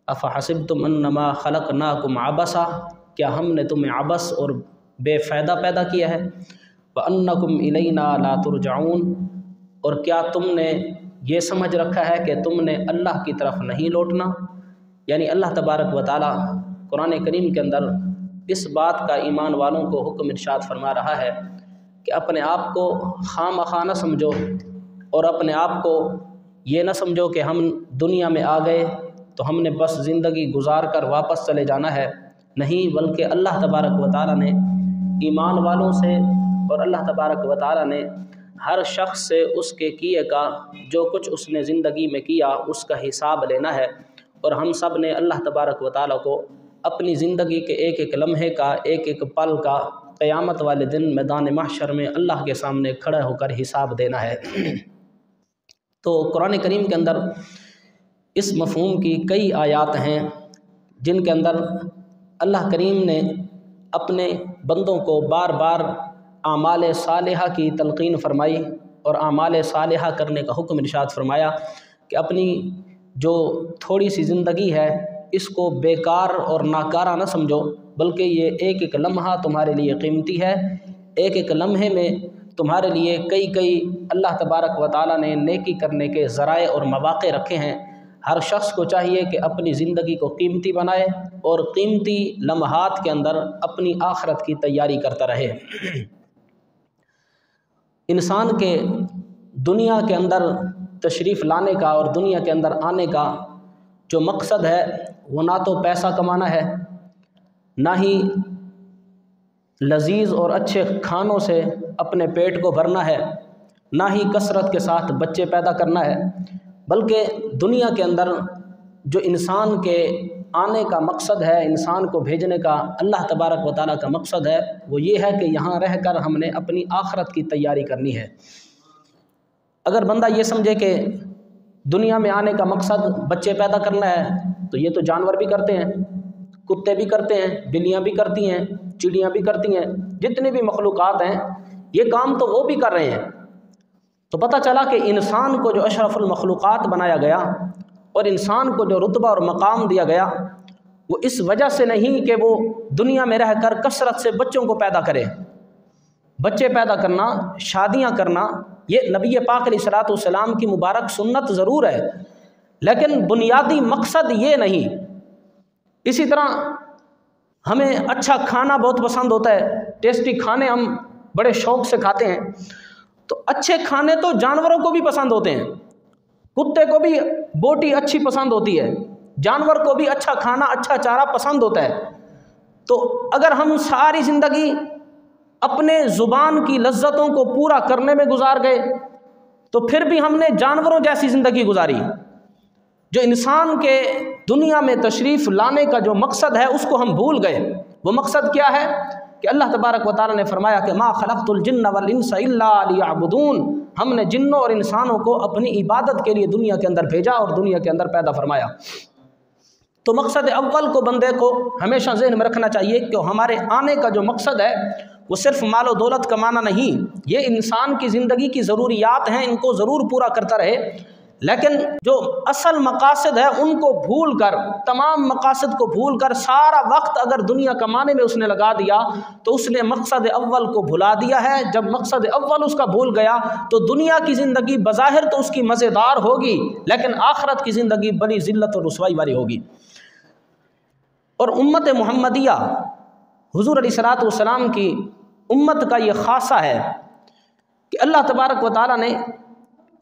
افحسبتم انما خلقناکم عبثا، کیا ہم نے تمہیں عبث اور بے فائدہ پیدا کیا ہے؟ وانکم الینا لا ترجعون، اور کیا تم نے یہ سمجھ رکھا ہے کہ تم نے اللہ کی طرف نہیں لوٹنا؟ یعنی اللہ تبارک و تعالی قرآن کریم کے اندر اس بات کا ایمان والوں کو حکم ارشاد فرما رہا ہے کہ اپنے آپ کو خواہ مخواہ نہ سمجھو، اور اپنے آپ کو یہ نہ سمجھو کہ ہم دنیا میں آ گئے تو ہم نے بس زندگی گزار کر واپس چلے جانا ہے، نہیں، بلکہ اللہ تبارک و تعالی نے ایمان والوں سے اور اللہ تبارک و تعالی نے ہر شخص سے اس کے کیے کا، جو کچھ اس نے زندگی میں کیا، اس کا حساب لینا ہے، اور ہم سب نے اللہ تبارک و تعالی کو اپنی زندگی کے ایک ایک لمحے کا، ایک ایک پل کا قیامت والے دن میدان محشر میں اللہ کے سامنے کھڑے ہو کر حساب دینا ہے۔ تو قرآن کریم کے اندر اس مفہوم کی کئی آیات ہیں جن کے اندر اللہ کریم نے اپنے بندوں کو بار بار اعمال صالحہ کی تلقین فرمائی اور اعمال صالحہ کرنے کا حکم ارشاد فرمایا کہ اپنی جو تھوڑی سی زندگی ہے اس کو بیکار اور ناکارہ نہ سمجھو، بلکہ یہ ایک ایک لمحہ تمہارے لیے قیمتی ہے، ایک ایک لمحے میں تمہارے لیے کئی اللہ تبارک و تعالیٰ نے نیکی کرنے کے ذرائع اور مواقع رکھے ہیں۔ ہر شخص کو چاہیے کہ اپنی زندگی کو قیمتی بنائے اور قیمتی لمحات کے اندر اپنی آخرت کی تیاری کرتا رہے۔ انسان کے دنیا کے اندر تشریف لانے کا اور دنیا کے اندر آنے کا جو مقصد ہے وہ نہ تو پیسہ کمانا ہے، نہ ہی لذیذ اور اچھے کھانوں سے اپنے پیٹ کو بھرنا ہے، نہ ہی کثرت کے ساتھ بچے پیدا کرنا ہے، بلکہ دنیا کے اندر جو انسان کے آنے کا مقصد ہے، انسان کو بھیجنے کا اللہ تبارک و تعالیٰ کا مقصد ہے، وہ یہ ہے کہ یہاں رہ کر ہم نے اپنی آخرت کی تیاری کرنی ہے۔ اگر بندہ یہ سمجھے کہ دنیا میں آنے کا مقصد بچے پیدا کرنا ہے تو یہ تو جانور بھی کرتے ہیں، کتے بھی کرتے ہیں، بلیاں بھی کرتی ہیں، چڑیاں بھی کرتی ہیں، جتنی بھی مخلوقات ہیں یہ کام تو وہ بھی کر رہے ہیں۔ تو پتہ چلا کہ انسان کو جو اشرف المخلوقات بنایا گیا اور انسان کو جو رتبہ اور مقام دیا گیا وہ اس وجہ سے نہیں کہ وہ دنیا میں رہ کر کثرت سے بچوں کو پیدا کرے۔ بچے پیدا کرنا، شادیاں کرنا، یہ نبی پاک علیہ الصلوۃ والسلام کی مبارک سنت ضرور ہے، لیکن بنیادی مقصد یہ نہیں۔ اسی طرح ہمیں اچھا کھانا بہت پسند ہوتا ہے، ٹیسٹی کھانے ہم بڑے شوق سے کھاتے ہیں، تو اچھے کھانے تو جانوروں کو بھی پسند ہوتے ہیں، کتے کو بھی بوٹی اچھی پسند ہوتی ہے، جانور کو بھی اچھا کھانا، اچھا چارہ پسند ہوتا ہے۔ تو اگر ہم ساری زندگی اپنے زبان کی لذتوں کو پورا کرنے میں گزار گئے تو پھر بھی ہم نے جانوروں جیسی زندگی گزاری۔ جو انسان کے دنیا میں تشریف لانے کا جو مقصد ہے اس کو ہم بھول گئے۔ وہ مقصد کیا ہے کہ اللہ تبارک و تعالیٰ نے فرمایا کہ ما خلقت الجن والانس الا لیعبدون، ہم نے جنوں اور انسانوں کو اپنی عبادت کے لیے دنیا کے اندر بھیجا اور دنیا کے اندر پیدا فرمایا۔ تو مقصد اول کو بندے کو ہمیشہ ذہن میں رکھنا چاہیے کہ ہمارے آنے کا جو مقصد ہے وہ صرف مال و دولت کمانا نہیں، یہ انسان کی زندگی کی ضروریات ہیں، ان کو ضرور پورا کرتا رہے، لیکن جو اصل مقاصد ہے ان کو بھول کر، تمام مقاصد کو بھول کر سارا وقت اگر دنیا کمانے میں اس نے لگا دیا تو اس نے مقصد اول کو بھلا دیا ہے۔ جب مقصد اول اس کا بھول گیا تو دنیا کی زندگی بظاہر تو اس کی مزیدار ہوگی لیکن آخرت کی زندگی بڑی ذلت اور رسوائی والی ہوگی۔ اور امت محمدیہ حضور علیہ الصلوۃ والسلام کی امت کا یہ خاصہ ہے کہ اللہ تبارک و تعالیٰ نے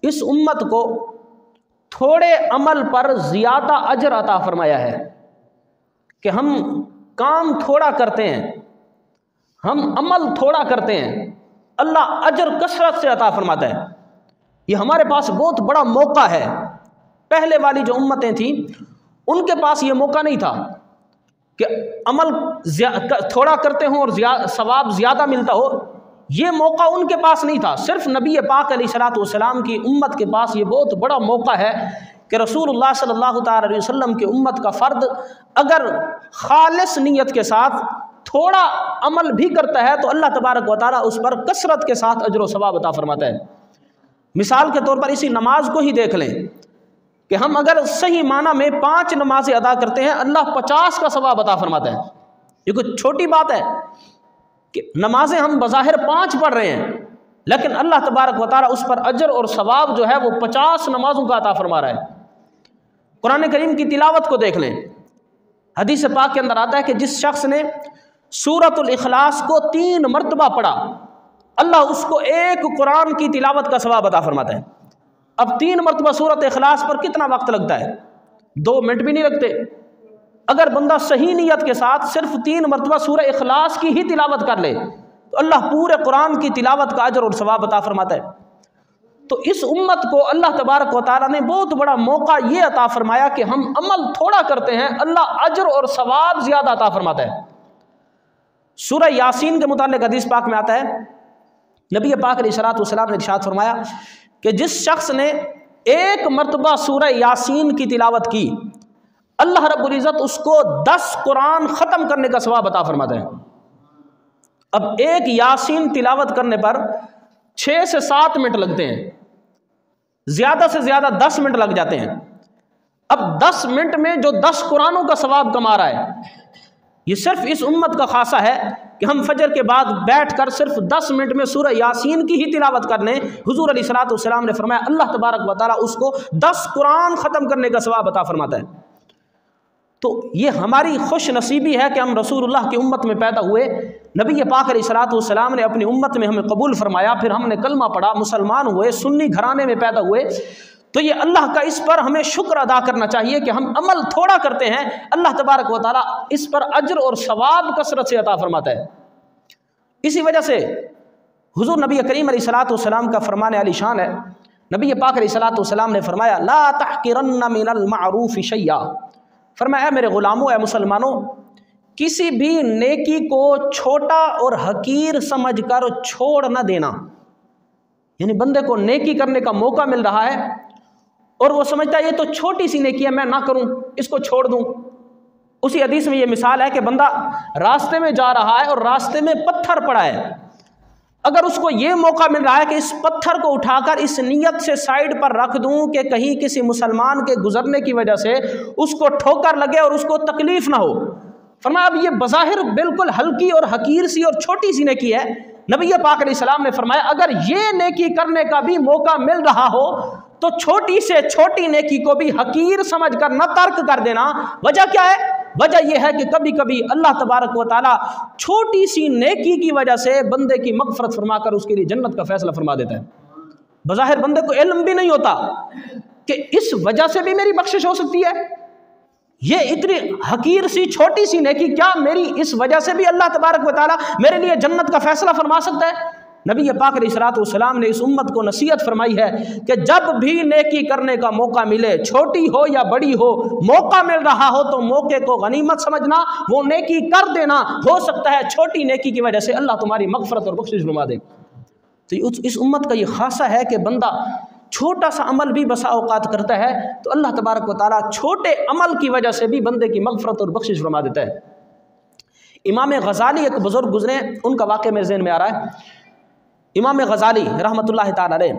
اس امت کو تھوڑے عمل پر زیادہ اجر عطا فرمایا ہے کہ ہم کام تھوڑا کرتے ہیں، ہم عمل تھوڑا کرتے ہیں، اللہ اجر کثرت سے عطا فرماتا ہے۔ یہ ہمارے پاس بہت بڑا موقع ہے۔ پہلے والی جو امتیں تھیں ان کے پاس یہ موقع نہیں تھا کہ عمل تھوڑا کرتے ہوں اور ثواب زیادہ ملتا ہو، یہ موقع ان کے پاس نہیں تھا۔ صرف نبی پاک علیہ الصلوۃ والسلام کی امت کے پاس یہ بہت بڑا موقع ہے کہ رسول اللہ صلی اللہ تعالی علیہ وسلم کی امت کا فرد اگر خالص نیت کے ساتھ تھوڑا عمل بھی کرتا ہے تو اللہ تبارک و تعالیٰ اس پر کثرت کے ساتھ اجر و ثواب عطا فرماتا ہے۔ مثال کے طور پر اسی نماز کو ہی دیکھ لیں کہ ہم اگر صحیح معنی میں 5 نمازیں ادا کرتے ہیں اللہ 50 کا ثواب عطا فرماتا ہے۔ یہ کوئی چھوٹی بات ہے کہ نمازیں ہم بظاہر 5 پڑھ رہے ہیں، لیکن اللہ تبارک و تعالیٰ اس پر اجر اور ثواب جو ہے وہ 50 نمازوں کا عطا فرما رہا ہے۔ قرآن کریم کی تلاوت کو دیکھ لیں، حدیث پاک کے اندر آتا ہے کہ جس شخص نے سورۃ الاخلاص کو 3 مرتبہ پڑھا اللہ اس کو 1 قرآن کی تلاوت کا ثواب عطا فرماتا ہے۔ اب 3 مرتبہ سورۃ اخلاص پر کتنا وقت لگتا ہے؟ 2 منٹ بھی نہیں لگتے۔ اگر بندہ صحیح نیت کے ساتھ صرف 3 مرتبہ سورہ اخلاص کی ہی تلاوت کر لے تو اللہ پورے قرآن کی تلاوت کا اجر اور ثواب عطا فرماتا ہے۔ تو اس امت کو اللہ تبارک و تعالیٰ نے بہت بڑا موقع یہ عطا فرمایا کہ ہم عمل تھوڑا کرتے ہیں، اللہ اجر اور ثواب زیادہ عطا فرماتا ہے۔ سورہ یاسین کے متعلق حدیث پاک میں آتا ہے، نبی پاک علیہ الصلوۃ والسلام نے ارشاد فرمایا کہ جس شخص نے 1 مرتبہ سورہ یاسین کی تلاوت کی اللہ رب العزت اس کو 10 قرآن ختم کرنے کا ثواب عطا فرماتا ہے۔ اب 1 یاسین تلاوت کرنے پر 6 سے 7 منٹ لگتے ہیں، زیادہ سے زیادہ 10 منٹ لگ جاتے ہیں۔ اب 10 منٹ میں جو 10 قرآنوں کا ثواب کما رہا ہے، یہ صرف اس امت کا خاصہ ہے کہ ہم فجر کے بعد بیٹھ کر صرف 10 منٹ میں سورہ یاسین کی ہی تلاوت کر لیں۔ حضور علیہ الصلوۃ والسلام نے فرمایا اللہ تبارک و تعالیٰ اس کو 10 قرآن ختم کرنے کا ثواب عطا فرماتا ہے۔ تو یہ ہماری خوش نصیبی ہے کہ ہم رسول اللہ کی امت میں پیدا ہوئے، نبی پاک علیہ الصلوۃ والسلام نے اپنی امت میں ہمیں قبول فرمایا، پھر ہم نے کلمہ پڑھا، مسلمان ہوئے، سنی گھرانے میں پیدا ہوئے۔ تو یہ اللہ کا اس پر ہمیں شکر ادا کرنا چاہیے کہ ہم عمل تھوڑا کرتے ہیں، اللہ تبارک و تعالیٰ اس پر اجر اور ثواب کثرت سے عطا فرماتا ہے۔ اسی وجہ سے حضور نبی کریم علیہ الصلوۃ والسلام کا فرمان علی شان ہے، نبی پاک علیہ الصلوۃ والسلام نے فرمایا لا تحقرن من المعروف شیئا، فرمایا میرے غلاموں، اے مسلمانوں، کسی بھی نیکی کو چھوٹا اور حقیر سمجھ کر چھوڑ نہ دینا۔ یعنی بندے کو نیکی کرنے کا موقع مل رہا ہے اور وہ سمجھتا ہے یہ تو چھوٹی سی نیکی ہے، میں نہ کروں، اس کو چھوڑ دوں۔ اسی حدیث میں یہ مثال ہے کہ بندہ راستے میں جا رہا ہے اور راستے میں پتھر پڑا ہے، اگر اس کو یہ موقع مل رہا ہے کہ اس پتھر کو اٹھا کر اس نیت سے سائیڈ پر رکھ دوں کہ کہیں کسی مسلمان کے گزرنے کی وجہ سے اس کو ٹھوکر لگے اور اس کو تکلیف نہ ہو، فرمایا اب یہ بظاہر بالکل ہلکی اور حقیر سی اور چھوٹی سی نیکی ہے۔ نبی پاک علیہ السلام نے فرمایا اگر یہ نیکی کرنے کا بھی موقع مل رہا ہو تو چھوٹی سے چھوٹی نیکی کو بھی حقیر سمجھ کر نہ ترک کر دینا۔ وجہ کیا ہے؟ وجہ یہ ہے کہ کبھی کبھی اللہ تبارک و تعالیٰ چھوٹی سی نیکی کی وجہ سے بندے کی مغفرت فرما کر اس کے لیے جنت کا فیصلہ فرما دیتا ہے۔ بظاہر بندے کو علم بھی نہیں ہوتا کہ اس وجہ سے بھی میری بخشش ہو سکتی ہے، یہ اتنی حقیر سی چھوٹی سی نیکی کیا میری اس وجہ سے بھی اللہ تبارک و تعالیٰ میرے لیے جنت کا فیصلہ فرما سکتا ہے؟ نبی پاک علیہ الصلوۃ والسلام نے اس امت کو نصیحت فرمائی ہے کہ جب بھی نیکی کرنے کا موقع ملے، چھوٹی ہو یا بڑی ہو، موقع مل رہا ہو تو موقع کو غنیمت سمجھنا، وہ نیکی کر دینا، ہو سکتا ہے چھوٹی نیکی کی وجہ سے اللہ تمہاری مغفرت اور بخشش فرما دے۔ تو اس امت کا یہ خاصہ ہے کہ بندہ چھوٹا سا عمل بھی بسا اوقات کرتا ہے تو اللہ تبارک و تعالیٰ چھوٹے عمل کی وجہ سے بھی بندے کی مغفرت اور بخشش فرما دیتا ہے۔ امام غزالی ایک بزرگ گزرے، ان کا واقعہ میرے ذہن میں آ رہا ہے۔ امام غزالی رحمۃ اللہ تعالی علیہ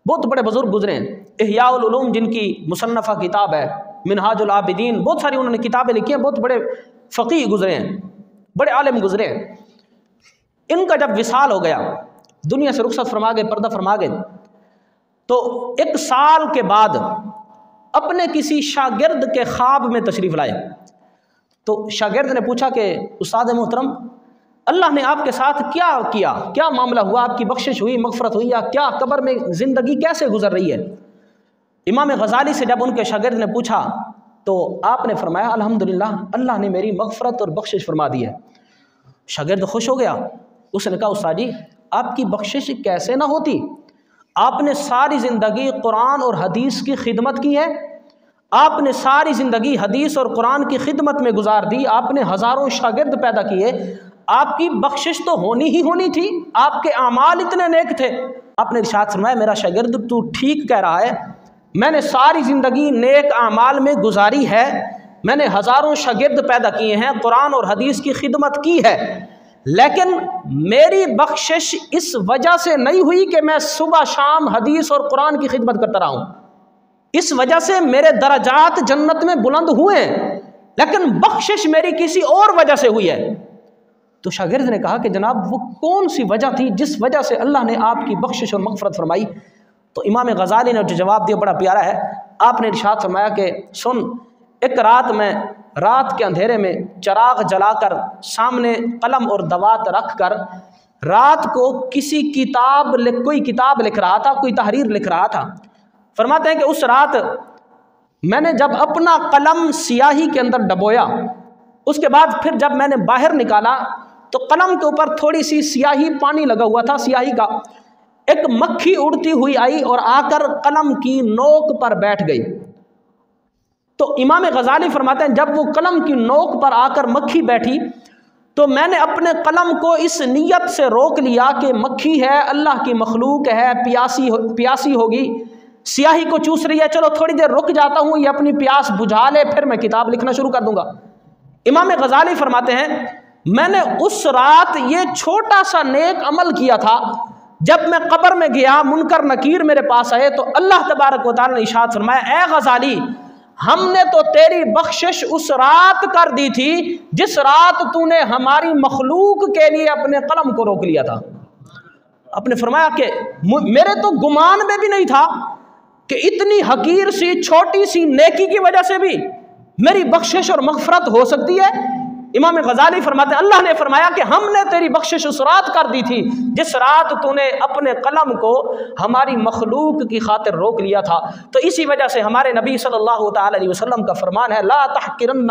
بہت بڑے بزرگ گزرے ہیں، احیاء العلوم جن کی مصنفہ کتاب ہے، منہاج العابدین، بہت ساری انہوں نے کتابیں لکھی ہیں، بہت بڑے فقیہ گزرے ہیں، بڑے عالم گزرے ہیں۔ ان کا جب وصال ہو گیا، دنیا سے رخصت فرما گئے، پردہ فرما گئے، تو 1 سال کے بعد اپنے کسی شاگرد کے خواب میں تشریف لائے۔ تو شاگرد نے پوچھا کہ استاد محترم اللہ نے آپ کے ساتھ کیا کیا، کیا معاملہ ہوا، آپ کی بخشش ہوئی، مغفرت ہوئی، یا کیا قبر میں زندگی کیسے گزر رہی ہے؟ امام غزالی سے جب ان کے شاگرد نے پوچھا تو آپ نے فرمایا الحمدللہ اللہ نے میری مغفرت اور بخشش فرما دی ہے۔ شاگرد خوش ہو گیا، اس نے کہا استاد جی آپ کی بخشش کیسے نہ ہوتی، آپ نے ساری زندگی قرآن اور حدیث کی خدمت کی ہے، آپ نے ساری زندگی حدیث اور قرآن کی خدمت میں گزار دی، آپ نے ہزاروں شاگرد پیدا کیے، آپ کی بخشش تو ہونی ہی ہونی تھی، آپ کے اعمال اتنے نیک تھے۔ آپ نے ارشاد فرمایا میرا شاگرد تو ٹھیک کہہ رہا ہے، میں نے ساری زندگی نیک اعمال میں گزاری ہے، میں نے ہزاروں شاگرد پیدا کیے ہیں، قرآن اور حدیث کی خدمت کی ہے، لیکن میری بخشش اس وجہ سے نہیں ہوئی کہ میں صبح شام حدیث اور قرآن کی خدمت کرتا رہا ہوں۔ اس وجہ سے میرے درجات جنت میں بلند ہوئے ہیں، لیکن بخشش میری کسی اور وجہ سے ہوئی ہے۔ تو شاگرد نے کہا کہ جناب وہ کون سی وجہ تھی جس وجہ سے اللہ نے آپ کی بخشش اور مغفرت فرمائی؟ تو امام غزالی نے جو جواب دیا بڑا پیارا ہے۔ آپ نے ارشاد فرمایا کہ سن، ایک رات میں رات کے اندھیرے میں چراغ جلا کر سامنے قلم اور دوات رکھ کر رات کو کوئی کتاب لکھ رہا تھا، کوئی تحریر لکھ رہا تھا۔ فرماتے ہیں کہ اس رات میں نے جب اپنا قلم سیاہی کے اندر ڈبویا، اس کے بعد پھر جب میں نے باہر نکالا تو قلم کے اوپر تھوڑی سی سیاہی پانی لگا ہوا تھا سیاہی کا، ایک مکھی اڑتی ہوئی آئی اور آ کر قلم کی نوک پر بیٹھ گئی۔ تو امام غزالی فرماتے ہیں جب وہ قلم کی نوک پر آ کر مکھی بیٹھی تو میں نے اپنے قلم کو اس نیت سے روک لیا کہ مکھی ہے، اللہ کی مخلوق ہے، پیاسی ہوگی، سیاہی کو چوس رہی ہے، چلو تھوڑی دیر رک جاتا ہوں، یہ اپنی پیاس بجھا لے، پھر میں کتاب لکھنا شروع کر دوں گا۔ امام غزالی فرماتے ہیں میں نے اس رات یہ چھوٹا سا نیک عمل کیا تھا، جب میں قبر میں گیا منکر نکیر میرے پاس آئے تو اللہ تبارک و تعالی نے ارشاد فرمایا، اے غزالی ہم نے تو تیری بخشش اس رات کر دی تھی جس رات تو نے ہماری مخلوق کے لیے اپنے قلم کو روک لیا تھا۔ آپ نے فرمایا کہ میرے تو گمان میں بھی نہیں تھا کہ اتنی حقیر سی چھوٹی سی نیکی کی وجہ سے بھی میری بخشش اور مغفرت ہو سکتی ہے۔ امام غزالی فرماتے ہیں اللہ نے فرمایا کہ ہم نے تیری بخشش اس رات کر دی تھی جس رات تو نے اپنے قلم کو ہماری مخلوق کی خاطر روک لیا تھا۔ تو اسی وجہ سے ہمارے نبی صلی اللہ تعالی علیہ وسلم کا فرمان ہے لا تحقرن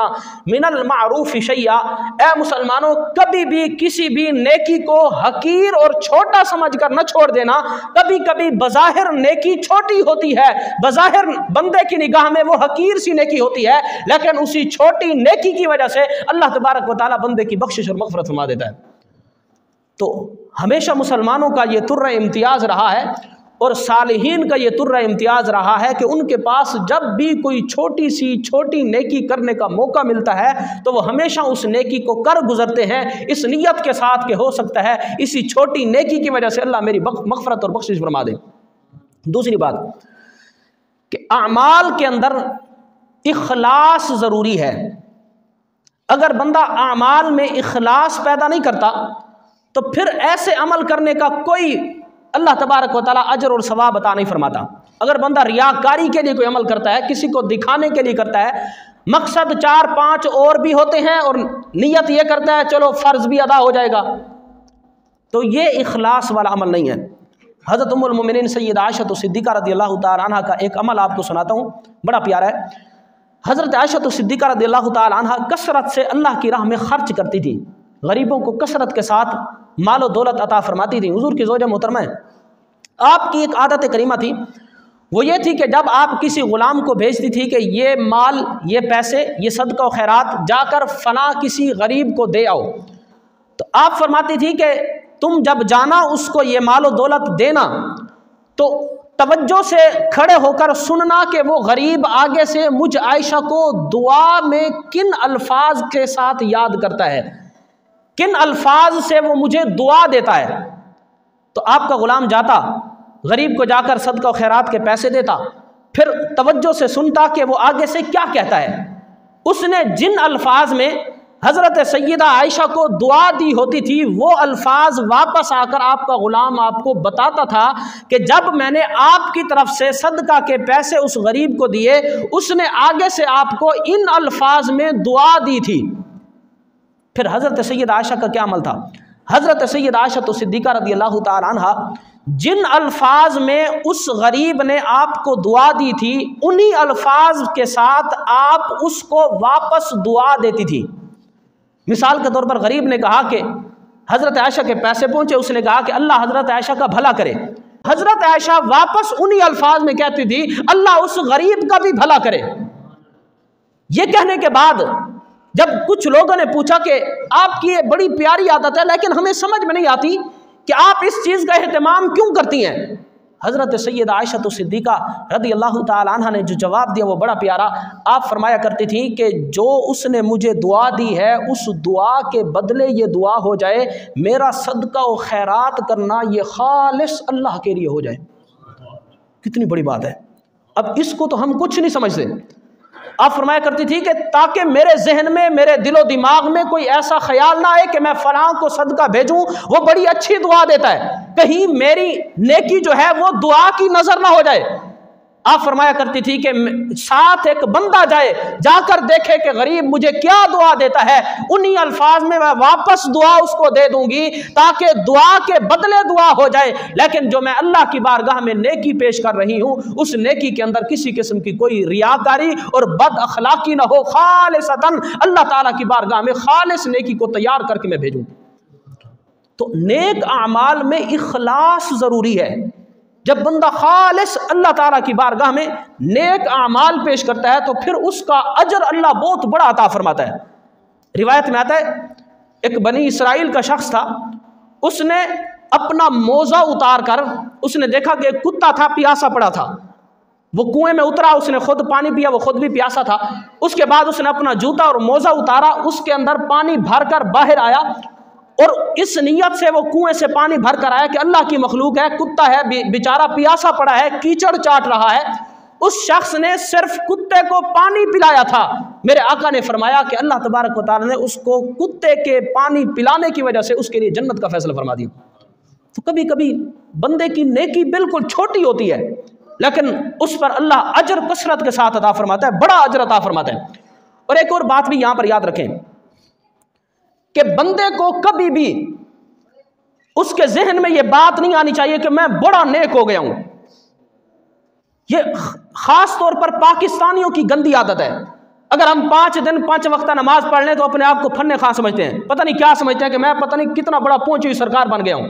من المعروف شیئا، اے مسلمانوں کبھی بھی کسی بھی نیکی کو حقیر اور چھوٹا سمجھ کر نہ چھوڑ دینا۔ کبھی کبھی بظاہر نیکی چھوٹی ہوتی ہے، بظاہر بندے کی نگاہ میں وہ حقیر سی نیکی ہوتی ہے، لیکن اسی چھوٹی نیکی کی وجہ سے اللہ تبارک و تعالی بندے کی بخشش اور مغفرت فرما دیتا ہے۔ تو ہمیشہ مسلمانوں کا یہ طرہ امتیاز رہا ہے اور صالحین کا یہ طرہ امتیاز رہا ہے کہ ان کے پاس جب بھی کوئی چھوٹی نیکی کرنے کا موقع ملتا ہے تو وہ ہمیشہ اس نیکی کو کر گزرتے ہیں اس نیت کے ساتھ کہ ہو سکتا ہے اسی چھوٹی نیکی کی وجہ سے اللہ میری مغفرت اور بخشش فرما دے۔ دوسری بات کہ اعمال کے اندر اخلاص ضروری ہے۔ اگر بندہ اعمال میں اخلاص پیدا نہیں کرتا تو پھر ایسے عمل کرنے کا کوئی اللہ تبارک و تعالیٰ اجر اور ثواب عطا نہیں فرماتا۔ اگر بندہ ریاکاری کے لیے کوئی عمل کرتا ہے، کسی کو دکھانے کے لیے کرتا ہے، مقصد 4-5 اور بھی ہوتے ہیں اور نیت یہ کرتا ہے چلو فرض بھی ادا ہو جائے گا، تو یہ اخلاص والا عمل نہیں ہے۔ حضرت ام المومنین سیدہ عائشہ صدیقہ رضی اللہ تعالی عنہ کا ایک عمل آپ کو سناتا ہوں، بڑا پیارا ہے۔ حضرت عائشہ صدیقہ رضی اللہ تعالی عنہ کثرت سے اللہ کی راہ میں خرچ کرتی تھی، غریبوں کو کثرت کے ساتھ مال و دولت عطا فرماتی تھی۔ حضور کی زوجہ محترمہ ہے، آپ کی ایک عادت کریمہ تھی، وہ یہ تھی کہ جب آپ کسی غلام کو بھیجتی تھی کہ یہ مال، یہ پیسے، یہ صدقہ و خیرات جا کر فلاں کسی غریب کو دے آؤ، تو آپ فرماتی تھی کہ تم جب جانا اس کو یہ مال و دولت دینا تو توجہ سے کھڑے ہو کر سننا کہ وہ غریب آگے سے مجھ عائشہ کو دعا میں کن الفاظ کے ساتھ یاد کرتا ہے، کن الفاظ سے وہ مجھے دعا دیتا ہے۔ تو آپ کا غلام جاتا، غریب کو جا کر صدقہ و خیرات کے پیسے دیتا، پھر توجہ سے سنتا کہ وہ آگے سے کیا کہتا ہے۔ اس نے جن الفاظ میں حضرت سیدہ عائشہ کو دعا دی ہوتی تھی وہ الفاظ واپس آ کر آپ کا غلام آپ کو بتاتا تھا کہ جب میں نے آپ کی طرف سے صدقہ کے پیسے اس غریب کو دیے، اس نے آگے سے آپ کو ان الفاظ میں دعا دی تھی۔ پھر حضرت سیدہ عائشہ کا کیا عمل تھا؟ حضرت سیدہ عائشہ صدیقہ رضی اللہ تعالی عنہ جن الفاظ میں اس غریب نے آپ کو دعا دی تھی انہی الفاظ کے ساتھ آپ اس کو واپس دعا دیتی تھی۔ مثال کے طور پر غریب نے کہا کہ حضرت عائشہ کے پیسے پہنچے، اس نے کہا کہ اللہ حضرت عائشہ کا بھلا کرے، حضرت عائشہ واپس انہی الفاظ میں کہتی تھی اللہ اس غریب کا بھی بھلا کرے۔ یہ کہنے کے بعد جب کچھ لوگوں نے پوچھا کہ آپ کی یہ بڑی پیاری عادت ہے لیکن ہمیں سمجھ میں نہیں آتی کہ آپ اس چیز کا اہتمام کیوں کرتی ہیں، حضرت سیدہ عائشہ صدیقہ رضی اللہ تعالی عنہ نے جو جواب دیا وہ بڑا پیارا۔ آپ فرمایا کرتی تھی کہ جو اس نے مجھے دعا دی ہے اس دعا کے بدلے یہ دعا ہو جائے میرا صدقہ و خیرات کرنا یہ خالص اللہ کے لیے ہو جائے۔ کتنی بڑی بات ہے، اب اس کو تو ہم کچھ نہیں سمجھتے۔ آپ فرمایا کرتی تھی کہ تاکہ میرے ذہن میں، میرے دل و دماغ میں کوئی ایسا خیال نہ آئے کہ میں فلاں کو صدقہ بھیجوں، وہ بڑی اچھی دعا دیتا ہے، کہیں میری نیکی جو ہے وہ دعا کی نظر نہ ہو جائے۔ آپ فرمایا کرتی تھی کہ ساتھ ایک بندہ جائے، جا کر دیکھے کہ غریب مجھے کیا دعا دیتا ہے، انہی الفاظ میں واپس دعا اس کو دے دوں گی تاکہ دعا کے بدلے دعا ہو جائے۔ لیکن جو میں اللہ کی بارگاہ میں نیکی پیش کر رہی ہوں، اس نیکی کے اندر کسی قسم کی کوئی ریاکاری اور بد اخلاقی نہ ہو، خالصتاً اللہ تعالیٰ کی بارگاہ میں خالص نیکی کو تیار کر کے میں بھیجوں۔ تو نیک اعمال میں اخلاص ضروری ہے۔ جب بندہ خالص اللہ تعالیٰ کی بارگاہ میں نیک اعمال پیش کرتا ہے تو پھر اس کا اجر اللہ بہت بڑا عطا فرماتا ہے۔ روایت میں آتا ہے ایک بنی اسرائیل کا شخص تھا، اس نے اپنا موزہ اتار کر اس نے دیکھا کہ ایک کتا تھا، پیاسا پڑا تھا، وہ کنویں میں اترا، اس نے خود پانی پیا، وہ خود بھی پیاسا تھا۔ اس کے بعد اس نے اپنا جوتا اور موزہ اتارا، اس کے اندر پانی بھر کر باہر آیا اور اس نیت سے وہ کنویں سے پانی بھر کر آیا کہ اللہ کی مخلوق ہے، کتا ہے بیچارہ پیاسا پڑا ہے، کیچڑ چاٹ رہا ہے۔ اس شخص نے صرف کتے کو پانی پلایا تھا۔ میرے آقا نے فرمایا کہ اللہ تبارک و تعالی نے اس کو کتے کے پانی پلانے کی وجہ سے اس کے لیے جنت کا فیصلہ فرما دیا۔ تو کبھی کبھی بندے کی نیکی بالکل چھوٹی ہوتی ہے لیکن اس پر اللہ اجر کثرت کے ساتھ عطا فرماتا ہے، بڑا اجر عطا فرماتا ہے۔ اور ایک اور بات بھی یہاں پر یاد رکھیں کہ بندے کو کبھی بھی اس کے ذہن میں یہ بات نہیں آنی چاہیے کہ میں بڑا نیک ہو گیا ہوں۔ یہ خاص طور پر پاکستانیوں کی گندی عادت ہے۔ اگر ہم 5 دن 5 وقتہ نماز پڑھ لیں تو اپنے آپ کو فن خواہ سمجھتے ہیں، پتہ نہیں کیا سمجھتے ہیں کہ میں پتہ نہیں کتنا بڑا پہنچی ہوئی سرکار بن گیا ہوں۔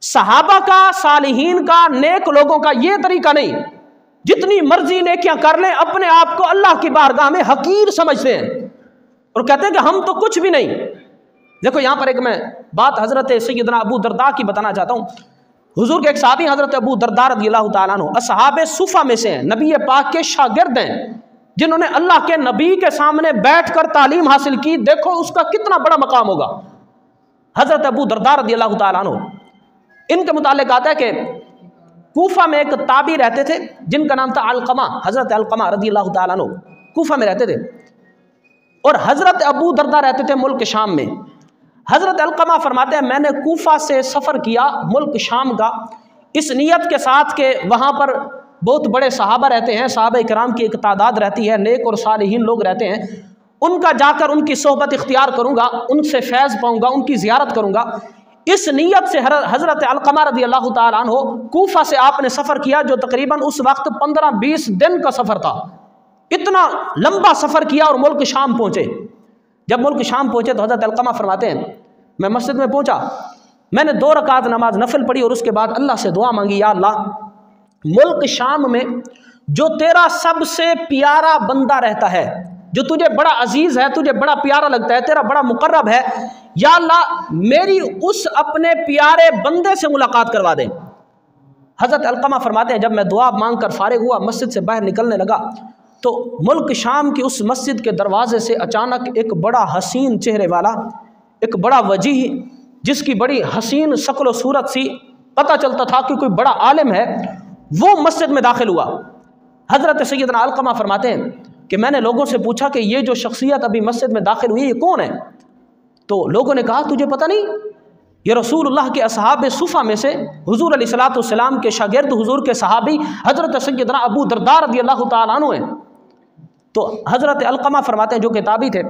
صحابہ کا، صالحین کا، نیک لوگوں کا یہ طریقہ نہیں۔ جتنی مرضی نیکیاں کر لیں اپنے آپ کو اللہ کی بارگاہ میں حقیر سمجھتے ہیں اور کہتے ہیں کہ ہم تو کچھ بھی نہیں۔ دیکھو یہاں پر ایک میں بات حضرت سیدنا ابو درداء کی بتانا چاہتا ہوں۔ حضور کے ایک صحابی حضرت ابو درداء رضی اللہ تعالیٰ عنہ اصحاب صفہ میں سے ہیں، نبی پاک کے شاگرد ہیں، جنہوں نے اللہ کے نبی کے سامنے بیٹھ کر تعلیم حاصل کی۔ دیکھو اس کا کتنا بڑا مقام ہوگا۔ حضرت ابو درداء رضی اللہ تعالیٰ عنہ، ان کے متعلق آتا ہے کہ کوفہ میں ایک تابعی رہتے تھے جن کا نام تھا علقمہ، حضرت علقمہ رضی اللہ تعالیٰ عنہ کوفہ میں رہتے تھے، اور حضرت ابو درداء رہتے تھے ملک شام میں۔ حضرت علقمہ فرماتے ہیں میں نے کوفہ سے سفر کیا ملک شام کا، اس نیت کے ساتھ کہ وہاں پر بہت بڑے صحابہ رہتے ہیں، صحابہ کرام کی ایک تعداد رہتی ہے، نیک اور صالحین لوگ رہتے ہیں، ان کا جا کر ان کی صحبت اختیار کروں گا، ان سے فیض پاؤں گا، ان کی زیارت کروں گا۔ اس نیت سے حضرت علقمہ رضی اللہ تعالیٰ عنہ کوفہ سے آپ نے سفر کیا، جو تقریباً اس وقت 15-20 دن کا سفر تھا۔ اتنا لمبا سفر کیا اور ملک شام پہنچے۔ جب ملک شام پہنچے تو حضرت علقمہ فرماتے ہیں میں مسجد میں پہنچا، میں نے 2 رکعت نماز نفل پڑھی اور اس کے بعد اللہ سے دعا مانگی، یا اللہ ملک شام میں جو تیرا سب سے پیارا بندہ رہتا ہے، جو تجھے بڑا عزیز ہے، تجھے بڑا پیارا لگتا ہے، تیرا بڑا مقرب ہے، یا اللہ میری اس اپنے پیارے بندے سے ملاقات کروا دے۔ حضرت علقمہ فرماتے ہیں جب میں دعا مانگ کر فارغ ہوا، مسجد سے باہر نکلنے لگا تو ملک شام کی اس مسجد کے دروازے سے اچانک ایک بڑا حسین چہرے والا، ایک بڑا وجیح، جس کی بڑی حسین شکل و صورت سی، پتہ چلتا تھا کہ کوئی بڑا عالم ہے، وہ مسجد میں داخل ہوا۔ حضرت سیدنا علقمہ فرماتے ہیں کہ میں نے لوگوں سے پوچھا کہ یہ جو شخصیت ابھی مسجد میں داخل ہوئی یہ کون ہے؟ تو لوگوں نے کہا تجھے پتہ نہیں؟ یہ رسول اللہ کے اصحاب صفہ میں سے حضور علیہ الصلوۃ والسلام کے شاگرد، حضور کے صحابی حضرت سیدنا ابو درداء رضی اللہ تعالیٰ عنہ ہیں۔ تو حضرت علقمہ فرماتے ہیں جو کتابی تھے،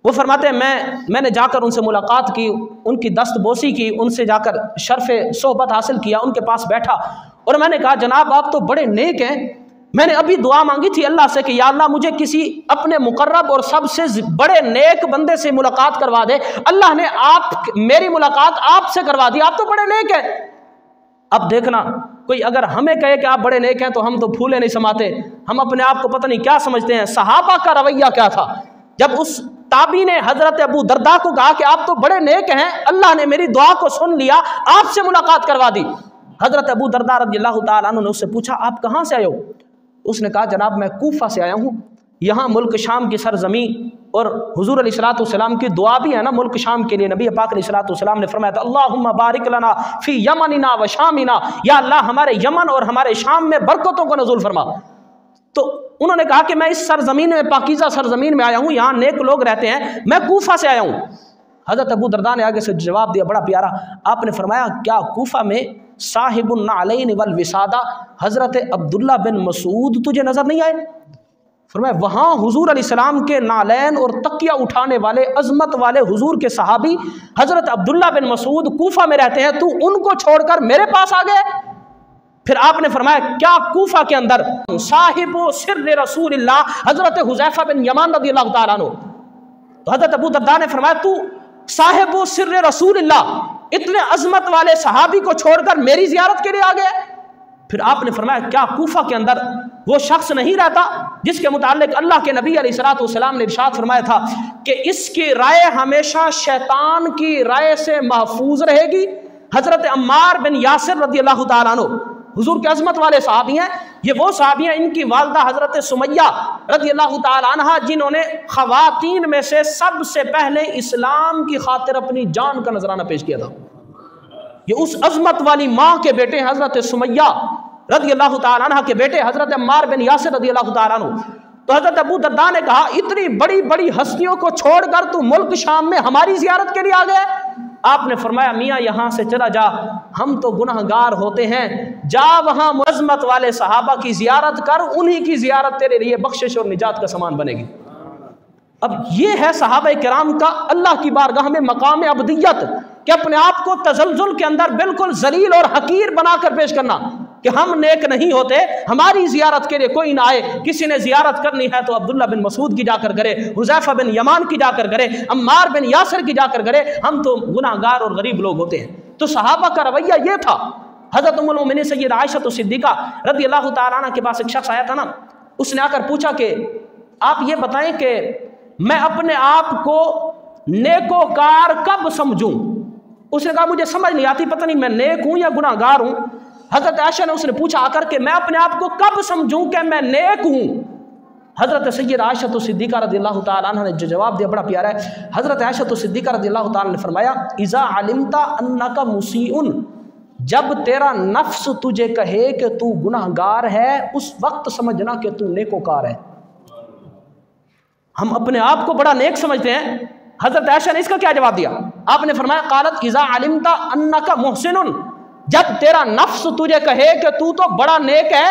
وہ فرماتے ہیں میں نے جا کر ان سے ملاقات کی، ان کی دست بوسی کی، ان سے جا کر شرف صحبت حاصل کیا، ان کے پاس بیٹھا اور میں نے کہا جناب آپ تو بڑے نیک ہیں، میں نے ابھی دعا مانگی تھی اللہ سے کہ یا اللہ مجھے کسی اپنے مقرب اور سب سے بڑے نیک بندے سے ملاقات کروا دے، اللہ نے میری ملاقات آپ سے کروا دی، آپ تو بڑے نیک ہیں۔ اب دیکھنا کوئی اگر ہمیں کہے کہ آپ بڑے نیک ہیں تو ہم تو پھولے نہیں سماتے، ہم اپنے آپ کو پتہ نہیں کیا سمجھتے ہیں۔ صحابہ کا رویہ کیا تھا؟ جب اس تابعی نے حضرت ابو درداء کو کہا کہ آپ تو بڑے نیک ہیں، اللہ نے میری دعا کو سن لیا، آپ سے ملاقات کروا دی۔ حضرت ابو درداء رضی اللہ تعالیٰ عنہ نے اس سے پوچھا آپ کہاں سے آئے ہو؟ اس نے کہا جناب میں کوفہ سے آیا ہوں، یہاں ملک شام کی سرزمین، اور حضور علیہ الصلوۃ والسلام کی دعا بھی ہے نا ملک شام کے لیے، نبی پاک علیہ الصلوۃ والسلام نے فرمایا تھا اللہم بارک لنا فی یمننا و شامنا، یا اللہ ہمارے یمن اور ہمارے شام میں برکتوں کو نزول فرما۔ تو انہوں نے کہا کہ میں اس سرزمین میں، پاکیزہ سرزمین میں آیا ہوں، یہاں نیک لوگ رہتے ہیں، میں کوفہ سے آیا ہوں۔ حضرت ابو درداء نے آگے سے جواب دیا بڑا پیارا، آپ نے فرمایا کیا کوفہ میں صاحب النعلین والوسادہ حضرت عبداللہ بن مسعود تجھے نظر نہیں آئے؟ فرمایا وہاں حضور علیہ السلام کے نالین اور تکیہ اٹھانے والے عظمت والے حضور کے صحابی حضرت عبداللہ بن مسعود کوفہ میں رہتے ہیں، تو ان کو چھوڑ کر میرے پاس آ گئے؟ پھر آپ نے فرمایا کیا کوفہ کے اندر صاحب سر رسول اللہ حضرت حذیفہ بن یمان رضی اللہ تعالیٰ عنہ، تو حضرت ابو درداء نے فرمایا تو صاحب سر رسول اللہ اتنے عظمت والے صحابی کو چھوڑ کر میری زیارت کے لیے آ گئے؟ پھر آپ نے فرمایا کیا کوفہ کے اندر وہ شخص نہیں رہتا جس کے متعلق اللہ کے نبی علیہ السلام نے ارشاد فرمایا تھا کہ اس کی رائے ہمیشہ شیطان کی رائے سے محفوظ رہے گی؟ حضرت عمار بن یاسر رضی اللہ تعالیٰ عنہ حضور کے عظمت والے صحابی ہیں، یہ وہ صحابی ہیں، ان کی والدہ حضرت سمیہ رضی اللہ تعالیٰ عنہ جنہوں نے خواتین میں سے سب سے پہلے اسلام کی خاطر اپنی جان کا نذرانہ پیش کیا تھا۔ یہ اس عظمت والی ماں کے بیٹے حضرت سمیہ رضی اللہ تعالیٰ عنہ کے بیٹے حضرت عمار بن یاسر رضی اللہ تعالیٰ عنہ۔ تو حضرت ابو درداء نے کہا اتنی بڑی بڑی ہستیوں کو چھوڑ کر تو ملک شام میں ہماری زیارت کے لیے آ گئے؟ آپ نے فرمایا میاں یہاں سے چلا جا، ہم تو گناہگار ہوتے ہیں، جا وہاں عظمت والے صحابہ کی زیارت کر، انہی کی زیارت تیرے لیے بخشش اور نجات کا سامان بنے گی۔ اب یہ ہے صحابہ کرام کا اللہ کی بارگاہ میں مقام عبدیت، کہ اپنے آپ کو تزلزل کے اندر بالکل ذلیل اور حقیر بنا کر پیش کرنا کہ ہم نیک نہیں ہوتے، ہماری زیارت کے لیے کوئی نہ آئے۔ کسی نے زیارت کرنی ہے تو عبداللہ بن مسعود کی جا کر کرے، حذیفہ بن یمان کی جا کر کرے، عمار بن یاسر کی جا کر کرے، ہم تو گناہگار اور غریب لوگ ہوتے ہیں۔ تو صحابہ کا رویہ یہ تھا۔ حضرت ام المؤمنین سیدہ عائشہ صدیقہ رضی اللہ تعالیٰ عنہ کے پاس ایک شخص آیا تھا نا، اس نے آ کر پوچھا کہ آپ یہ بتائیں کہ میں اپنے آپ کو نیکوکار کب سمجھوں؟ اس نے کہا مجھے سمجھ نہیں آتی، پتہ نہیں میں نیک ہوں یا گناہگار ہوں۔ حضرت عائشہ نے اس نے پوچھا آ کر کہ میں اپنے آپ کو کب سمجھوں کہ میں نیک ہوں؟ حضرت سیدہ عائشہ صدیقہ رضی اللہ تعالیٰ عنہ نے جو جواب دیا بڑا پیارا ہے۔ حضرت عائشہ صدیقہ رضی اللہ تعالیٰ نے فرمایا اذا علمت انک مسیء، جب تیرا نفس تجھے کہے کہ تو گناہگار ہے اس وقت سمجھنا کہ تو نیکوکار ہے۔ ہم اپنے آپ کو بڑا نیک سمجھتے ہیں، حضرت عائشہ نے اس کا کیا جواب دیا؟ آپ نے فرمایا قالت اذا علمت انک محسن، جب تیرا نفس تجھے کہے کہ تو تو بڑا نیک ہے،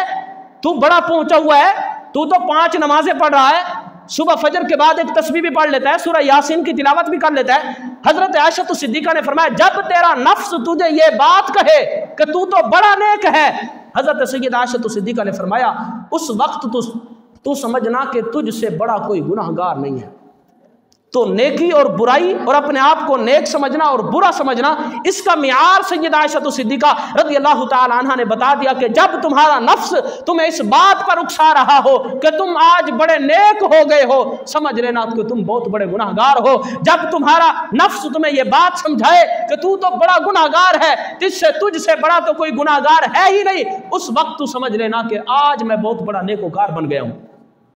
تو بڑا پہنچا ہوا ہے، تو 5 نمازیں پڑھ رہا ہے، صبح فجر کے بعد ایک تسبیح بھی پڑھ لیتا ہے، سورہ یاسین کی تلاوت بھی کر لیتا ہے۔ حضرت عائشہ صدیقہ نے فرمایا جب تیرا نفس تجھے یہ بات کہے کہ تو تو بڑا نیک ہے، حضرت سیدہ عائشہ صدیقہ نے فرمایا اس وقت تو سمجھنا کہ تجھ سے بڑا کوئی گناہگار نہیں ہے۔ تو نیکی اور برائی اور اپنے آپ کو نیک سمجھنا اور برا سمجھنا، اس کا معیار سیدہ عائشہ صدیقہ رضی اللہ تعالی عنہ نے بتا دیا کہ جب تمہارا نفس تمہیں اس بات پر اکسا رہا ہو کہ تم آج بڑے نیک ہو گئے ہو، سمجھ لینا کہ تم بہت بڑے گناہگار ہو۔ جب تمہارا نفس تمہیں یہ بات سمجھائے کہ تو بڑا گناہگار ہے، تجھ سے بڑا تو کوئی گناہگار ہے ہی نہیں، اس وقت تو سمجھ لینا کہ آج میں بہت بڑا نیکوکار بن گیا ہوں۔